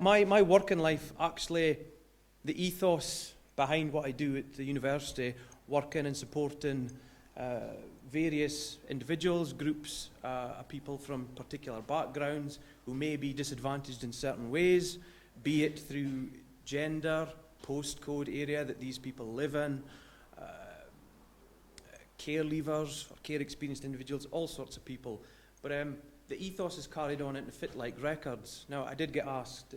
my working life, actually, the ethos behind what I do at the university, working and supporting various individuals, groups, people from particular backgrounds who may be disadvantaged in certain ways, be it through gender, postcode area that these people live in, care leavers, or care experienced individuals, all sorts of people. But the ethos is carried on into Fit Like Records. Now, I did get asked,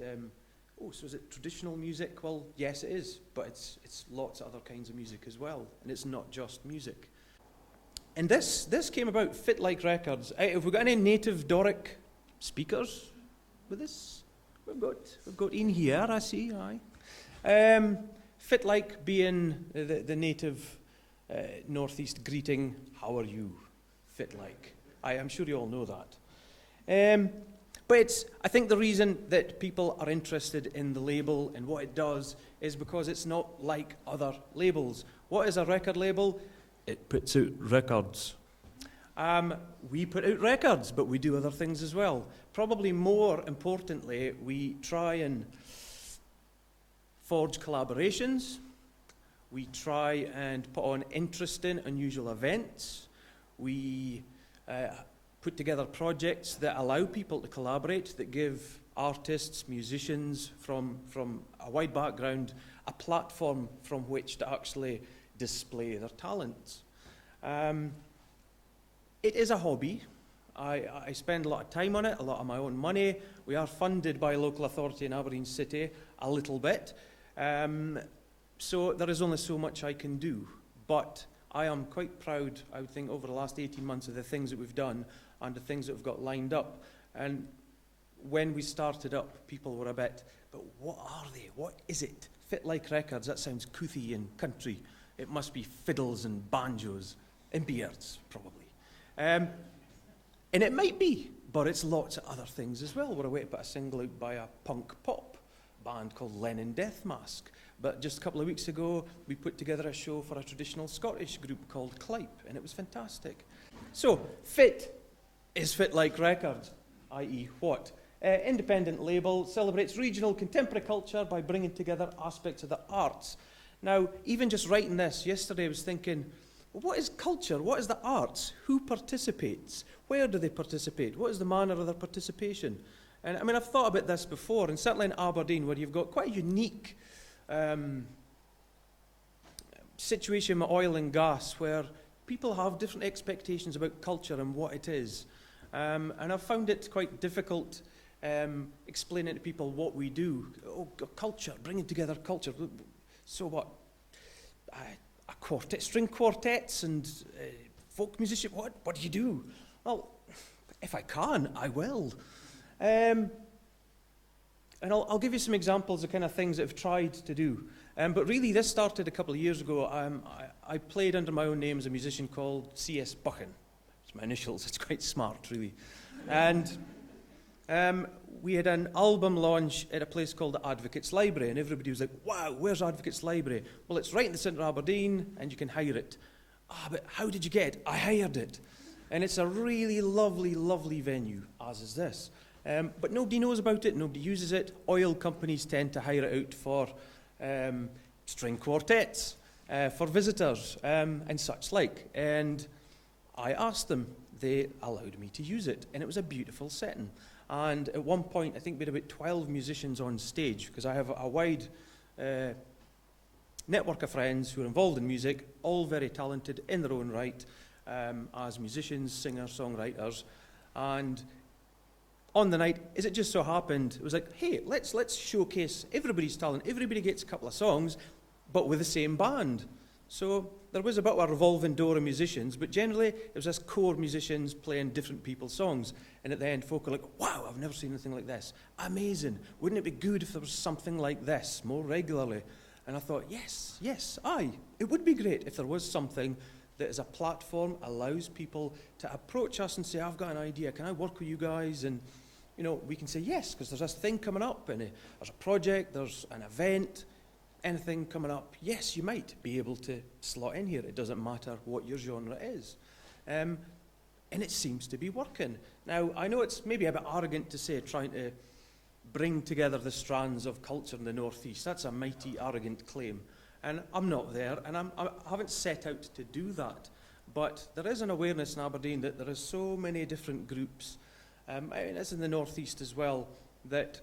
so is it traditional music? Well, yes, it is, but it's lots of other kinds of music as well, and it's not just music. And this came about, Fit Like Records. Have we got any native Doric speakers with us? We've got Ian here, I see, aye. Fit Like being the native northeast greeting, how are you? Fit Like. I'm sure you all know that. But I think the reason that people are interested in the label and what it does is because it's not like other labels. What is a record label? It puts out records. We put out records, but we do other things as well. Probably more importantly, we try and forge collaborations. We try and put on interesting, unusual events. We put together projects that allow people to collaborate, that give artists, musicians from a wide background a platform from which to actually display their talents. It is a hobby. I spend a lot of time on it, a lot of my own money. We are funded by a local authority in Aberdeen City a little bit. So there is only so much I can do. But I am quite proud, I would think, over the last 18 months of the things that we've done and the things that we've got lined up. And when we started up, people were a bit, but what are they? What is it? Fit Like Records, that sounds couthy and country. It must be fiddles and banjos and beards, probably. And it might be, but it's lots of other things as well. We're away to put a single out by a punk pop band called Lennon Death Mask. But just a couple of weeks ago, we put together a show for a traditional Scottish group called Clipe, and it was fantastic. So, Fit is Fit Like Records, i.e. what? Independent label, celebrates regional contemporary culture by bringing together aspects of the arts. Now, even just writing this, yesterday I was thinking, well, what is culture? What is the arts? Who participates? Where do they participate? What is the manner of their participation? And I mean, I've thought about this before, and certainly in Aberdeen, where you've got quite a unique situation with oil and gas, where people have different expectations about culture and what it is. And I've found it quite difficult explaining to people what we do. Oh, culture, bringing together culture. So what? A quartet, string quartets and folk musician, what do you do? Well, if I can, I will. And I'll give you some examples of kind of things that I've tried to do. But really, this started a couple of years ago. I played under my own name as a musician called C.S. Buchan. It's my initials. It's quite smart, really. And we had an album launch at a place called the Advocates Library, and everybody was like, wow, where's Advocates Library? Well, it's right in the centre of Aberdeen, and you can hire it. But how did you get it? I hired it. And it's a really lovely, lovely venue, as is this. But nobody knows about it, nobody uses it. Oil companies tend to hire it out for string quartets, for visitors, and such like. And I asked them, they allowed me to use it, and it was a beautiful setting. And at one point, I think we had about 12 musicians on stage, because I have a wide network of friends who are involved in music, all very talented in their own right, as musicians, singers, songwriters. And on the night, as it just so happened, it was like, hey, let's showcase everybody's talent. Everybody gets a couple of songs, but with the same band. So there was a bit of a revolving door of musicians, but generally it was just core musicians playing different people's songs. And at the end, folk were like, wow, I've never seen anything like this. Amazing. Wouldn't it be good if there was something like this more regularly? And I thought, yes, it would be great if there was something that as a platform allows people to approach us and say, I've got an idea, can I work with you guys? And, you know, we can say yes, because there's this thing coming up, and there's a project, there's an event, anything coming up, yes, you might be able to slot in here. It doesn't matter what your genre is. And it seems to be working. Now, I know it's maybe a bit arrogant to say trying to bring together the strands of culture in the Northeast. That's a mighty, arrogant claim. And I'm not there, and I haven't set out to do that. But there is an awareness in Aberdeen that there are so many different groups, and it's in the Northeast as well, that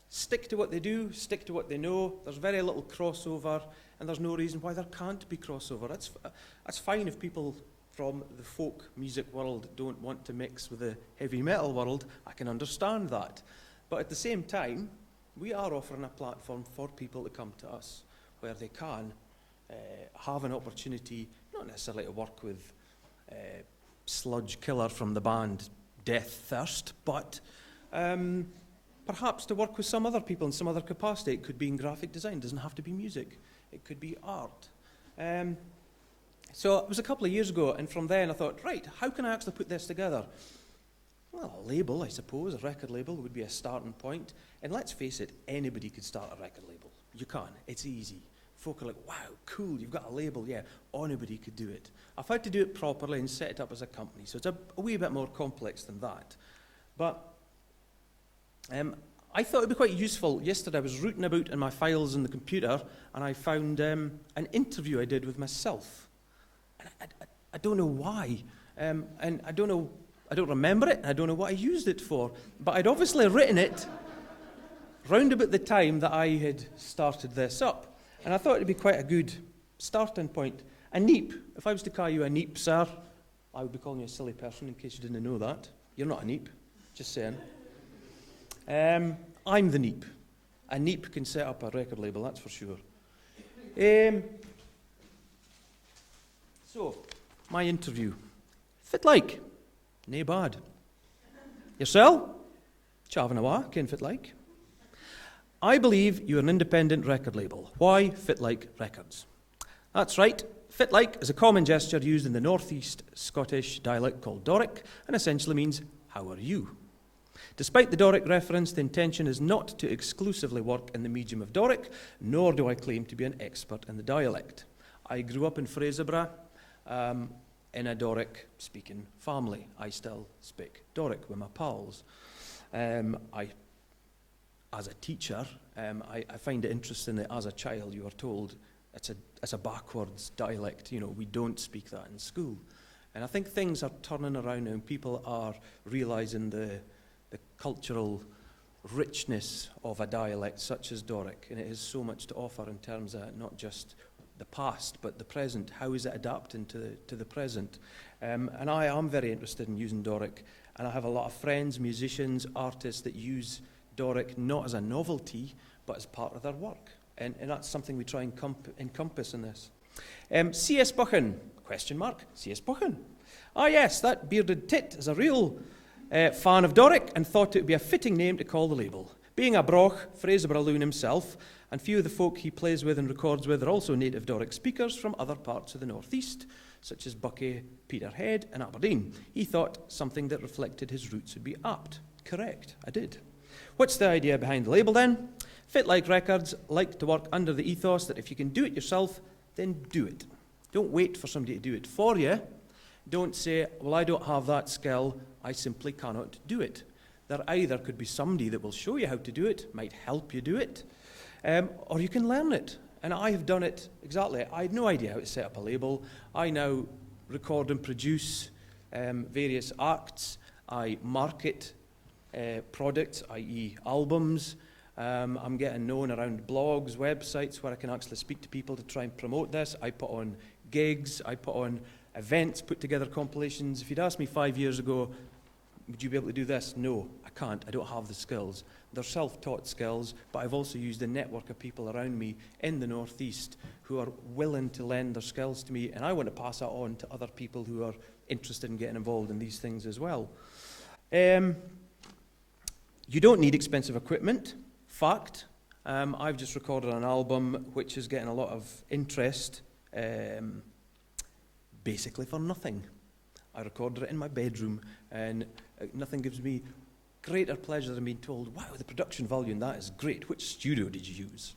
stick to what they do, stick to what they know. There's very little crossover, and there's no reason why there can't be crossover. That's fine if people from the folk music world don't want to mix with the heavy metal world. I can understand that. But at the same time, we are offering a platform for people to come to us where they can have an opportunity, not necessarily to work with Sludge Killer from the band Death Thirst, but perhaps to work with some other people in some other capacity. It could be in graphic design, it doesn't have to be music. It could be art. So it was a couple of years ago, and from then I thought, right, how can I actually put this together? Well, a label, I suppose, a record label would be a starting point. And let's face it, anybody could start a record label. You can, it's easy. Folk are like, wow, cool, you've got a label, yeah, anybody could do it. I've had to do it properly and set it up as a company, so it's a wee bit more complex than that. But I thought it would be quite useful. Yesterday I was rooting about in my files on the computer, and I found an interview I did with myself. And I don't know why, and I don't remember it, and I don't know what I used it for, but I'd obviously written it round about the time that I had started this up. And I thought it'd be quite a good starting point. A neep. If I was to call you a neep, sir, I would be calling you a silly person in case you didn't know that. You're not a neep, just saying. I'm the neep. A neep can set up a record label, that's for sure. So, my interview. Fit like? Nae bad. Yourself? Chavanawa, ken fit like? I believe you're an independent record label. Why Fit Like Records? That's right. Fit like is a common gesture used in the Northeast Scottish dialect called Doric, and essentially means, how are you? Despite the Doric reference, the intention is not to exclusively work in the medium of Doric, nor do I claim to be an expert in the dialect. I grew up in Fraserburgh in a Doric-speaking family. I still speak Doric with my pals. As a teacher, I find it interesting that as a child you are told it's a backwards dialect. You know, we don't speak that in school. And I think things are turning around now and people are realising the cultural richness of a dialect such as Doric. And it has so much to offer in terms of not just the past, but the present. How is it adapting to the present? And I am very interested in using Doric. And I have a lot of friends, musicians, artists that use Doric not as a novelty, but as part of their work. And that's something we try and encompass in this. C.S. Buchan, question mark, C.S. Buchan. Ah yes, that bearded tit is a real fan of Doric and thought it would be a fitting name to call the label. Being a broch, Fraserburgh loon himself, and few of the folk he plays with and records with are also native Doric speakers from other parts of the Northeast, such as Buckie, Peterhead and Aberdeen. He thought something that reflected his roots would be apt. Correct, I did. What's the idea behind the label then? Fit Like Records like to work under the ethos that if you can do it yourself, then do it. Don't wait for somebody to do it for you. Don't say, well, I don't have that skill, I simply cannot do it. There either could be somebody that will show you how to do it, might help you do it, or you can learn it. And I have done it exactly. I had no idea how to set up a label. I now record and produce various acts. I market products, i.e. albums. I'm getting known around blogs, websites where I can actually speak to people to try and promote this. I put on gigs, I put on events, put together compilations. If you'd asked me 5 years ago, would you be able to do this? No, I can't. I don't have the skills. They're self-taught skills, but I've also used a network of people around me in the Northeast who are willing to lend their skills to me, and I want to pass that on to other people who are interested in getting involved in these things as well. You don't need expensive equipment. Fact. I've just recorded an album which is getting a lot of interest, basically for nothing. I recorded it in my bedroom, and nothing gives me greater pleasure than being told, wow, the production value in that is great. Which studio did you use?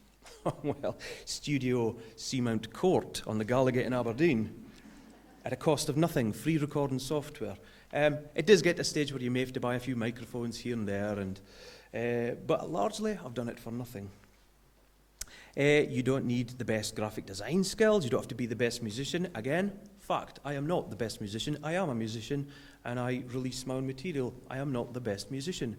Well, Studio Seamount Court on the Gallowgate in Aberdeen, at a cost of nothing, free recording software. It does get to a stage where you may have to buy a few microphones here and there, and But largely, I've done it for nothing. You don't need the best graphic design skills. You don't have to be the best musician. Again, fact, I am not the best musician. I am a musician, and I release my own material. I am not the best musician.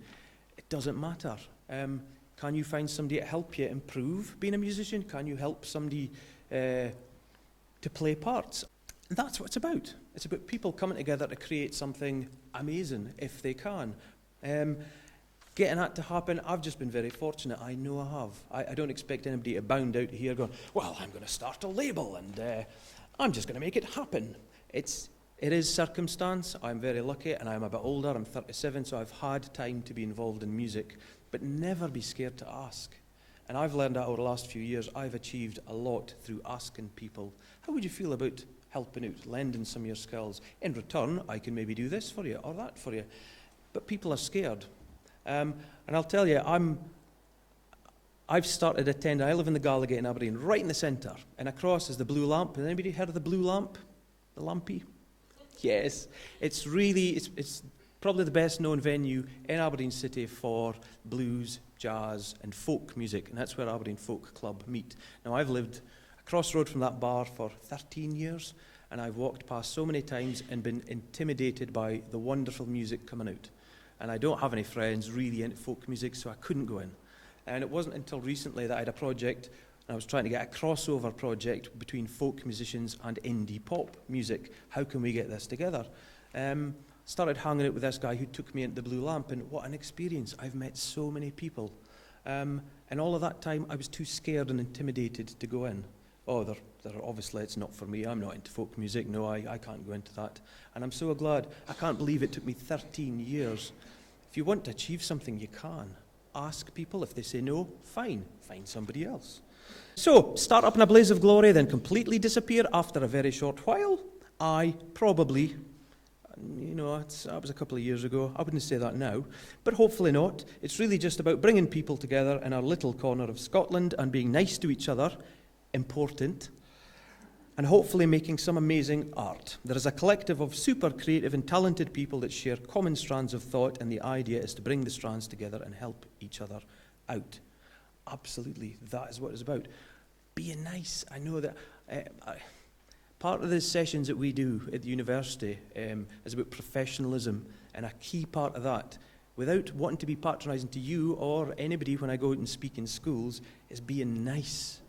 It doesn't matter. Can you find somebody to help you improve being a musician? Can you help somebody to play parts? And that's what it's about. It's about people coming together to create something amazing, if they can. Getting that to happen, I've just been very fortunate. I know I have. I don't expect anybody to bound out here going, well, I'm going to start a label and I'm just going to make it happen. It is circumstance. I'm very lucky, and I'm a bit older. I'm 37, so I've had time to be involved in music. But never be scared to ask. And I've learned that over the last few years. I've achieved a lot through asking people, how would you feel about helping out, lending some of your skills? In return, I can maybe do this for you or that for you. But people are scared. And I'll tell you, I've started attending, I live in the Gallowgate in Aberdeen, right in the centre, and across is the Blue Lamp. Has anybody heard of the Blue Lamp? The Lampy? Yes. It's probably the best known venue in Aberdeen City for blues, jazz and folk music, and that's where Aberdeen Folk Club meet. Now, I've lived across the road from that bar for 13 years, and I've walked past so many times and been intimidated by the wonderful music coming out. And I don't have any friends really into folk music, so I couldn't go in. And it wasn't until recently that I had a project, and I was trying to get a crossover project between folk musicians and indie pop music. How can we get this together? Started hanging out with this guy who took me into the Blue Lamp, and what an experience. I've met so many people. And all of that time, I was too scared and intimidated to go in. Obviously, it's not for me. I'm not into folk music. No, I can't go into that. And I'm so glad. I can't believe it took me 13 years. If you want to achieve something, you can. Ask people. If they say no, fine. Find somebody else. So, start up in a blaze of glory, then completely disappear after a very short while. That was a couple of years ago. I wouldn't say that now, but hopefully not. It's really just about bringing people together in our little corner of Scotland and being nice to each other, important, and hopefully making some amazing art. There is a collective of super creative and talented people that share common strands of thought, and the idea is to bring the strands together and help each other out. Absolutely, that is what it's about. Being nice. I know that part of the sessions that we do at the university is about professionalism, and a key part of that, without wanting to be patronising to you or anybody when I go out and speak in schools, is being nice.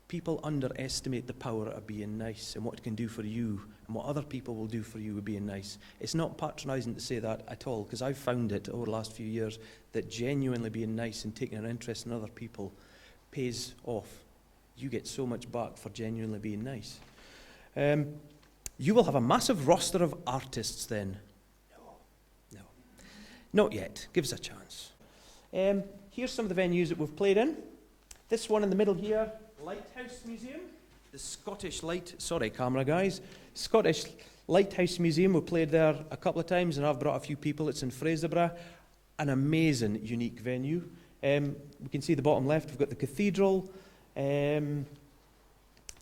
People underestimate the power of being nice and what it can do for you and what other people will do for you with being nice. It's not patronising to say that at all, because I've found it over the last few years that genuinely being nice and taking an interest in other people pays off. You get so much back for genuinely being nice. You will have a massive roster of artists then. No. Not yet. Give us a chance. Here's some of the venues that we've played in. This one in the middle here, Lighthouse Museum. The Scottish Lighthouse Museum. We played there a couple of times, and I've brought a few people. It's in Fraserburgh. An amazing, unique venue. We can see the bottom left, we've got the cathedral.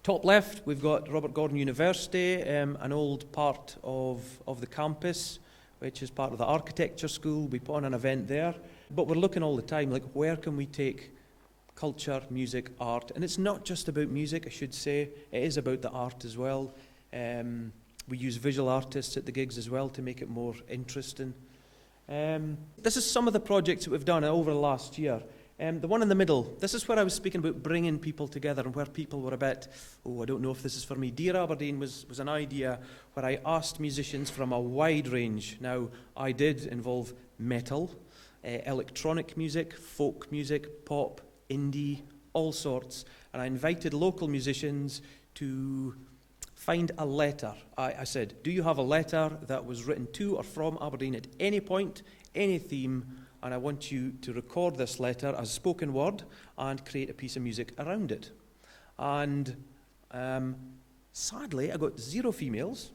Top left, we've got Robert Gordon University, an old part of the campus, which is part of the architecture school. We put on an event there. But we're looking all the time, like, where can we take culture, music, art? And it's not just about music, I should say. It is about the art as well. We use visual artists at the gigs as well to make it more interesting. This is some of the projects that we've done over the last year. The one in the middle, this is where I was speaking about bringing people together and where people were a bit, I don't know if this is for me. Dear Aberdeen was an idea where I asked musicians from a wide range. Now, I did involve metal, electronic music, folk music, pop, indie, all sorts. And I invited local musicians to find a letter. I said, do you have a letter that was written to or from Aberdeen at any point, any theme? And I want you to record this letter as spoken word and create a piece of music around it. And sadly, I got 0 females.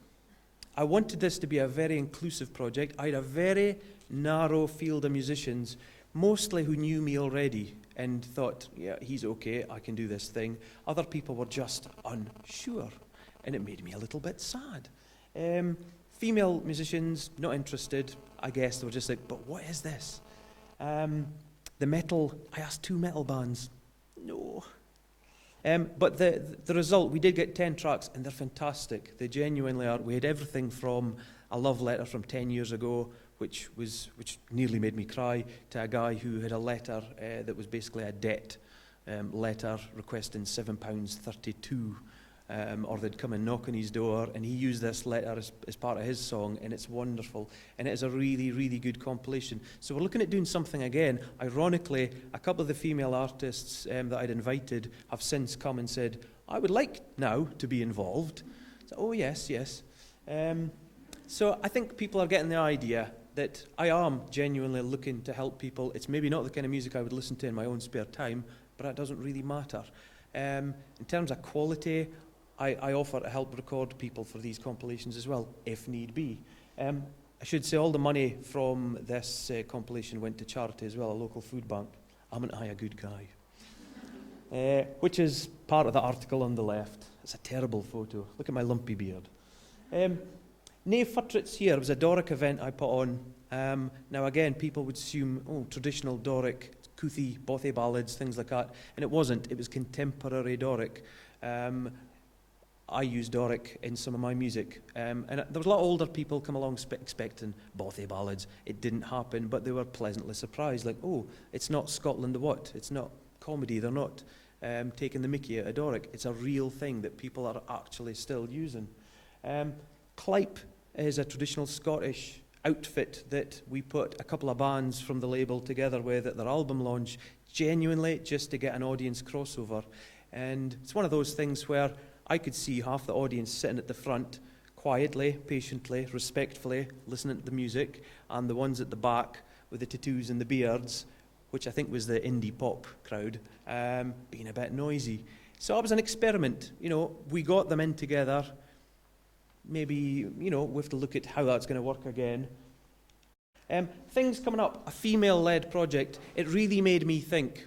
I wanted this to be a very inclusive project. I had a very narrow field of musicians, mostly who knew me already and thought, yeah, he's okay, I can do this thing. Other people were just unsure, and it made me a little bit sad. Female musicians, not interested. I guess they were just like, but what is this? The I asked 2 metal bands. No. But the result, we did get 10 tracks, and they're fantastic. They genuinely are. We had everything from a love letter from 10 years ago, which nearly made me cry, to a guy who had a letter that was basically a debt letter requesting £7.32, or they'd come and knock on his door, and he used this letter as part of his song, and it's wonderful. And it is a really, really good compilation. So we're looking at doing something again. Ironically, a couple of the female artists that I'd invited have since come and said, I would like now to be involved. So, oh, yes. So I think people are getting the idea that I am genuinely looking to help people. It's maybe not the kind of music I would listen to in my own spare time, but that doesn't really matter. In terms of quality, I offer to help record people for these compilations as well, if need be. I should say all the money from this compilation went to charity as well, a local food bank. I'm a good guy. Which is part of the article on the left. It's a terrible photo. Look at my lumpy beard. Nae Furtrits here was a Doric event I put on. Now again, people would assume, traditional Doric, Couthie, Bothy ballads, things like that. And it wasn't. It was contemporary Doric. I use Doric in some of my music. And there was a lot of older people come along expecting Bothy ballads. It didn't happen, but they were pleasantly surprised. Like, it's not Scotland what? It's not comedy. They're not taking the mickey out of Doric. It's a real thing that people are actually still using. Clype is a traditional Scottish outfit that we put a couple of bands from the label together with at their album launch, genuinely just to get an audience crossover. And it's one of those things where I could see half the audience sitting at the front, quietly, patiently, respectfully, listening to the music, and the ones at the back with the tattoos and the beards, which I think was the indie pop crowd, being a bit noisy. So it was an experiment. We got them in together. Maybe, we have to look at how that's going to work again. Things coming up, a female-led project. It really made me think,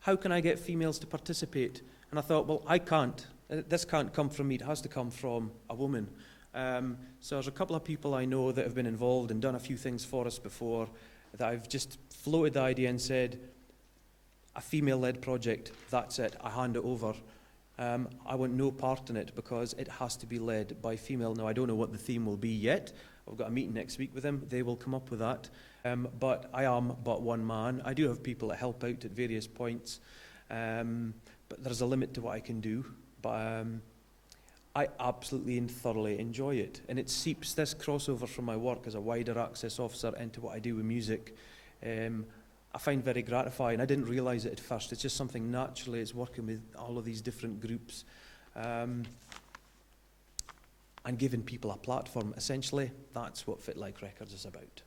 how can I get females to participate? And I thought, well, I can't. This can't come from me. It has to come from a woman. So there's a couple of people I know that have been involved and done a few things for us before that I've just floated the idea and said, a female-led project, that's it, I hand it over. I want no part in it because it has to be led by female. Now, I don't know what the theme will be yet. I've got a meeting next week with them. They will come up with that. But I am but one man. I do have people that help out at various points. But there's a limit to what I can do. But I absolutely and thoroughly enjoy it. And it seeps this crossover from my work as a wider access officer into what I do with music. I find very gratifying. I didn't realise it at first. It's just something naturally. It's working with all of these different groups and giving people a platform. Essentially, that's what Fit Like Records is about.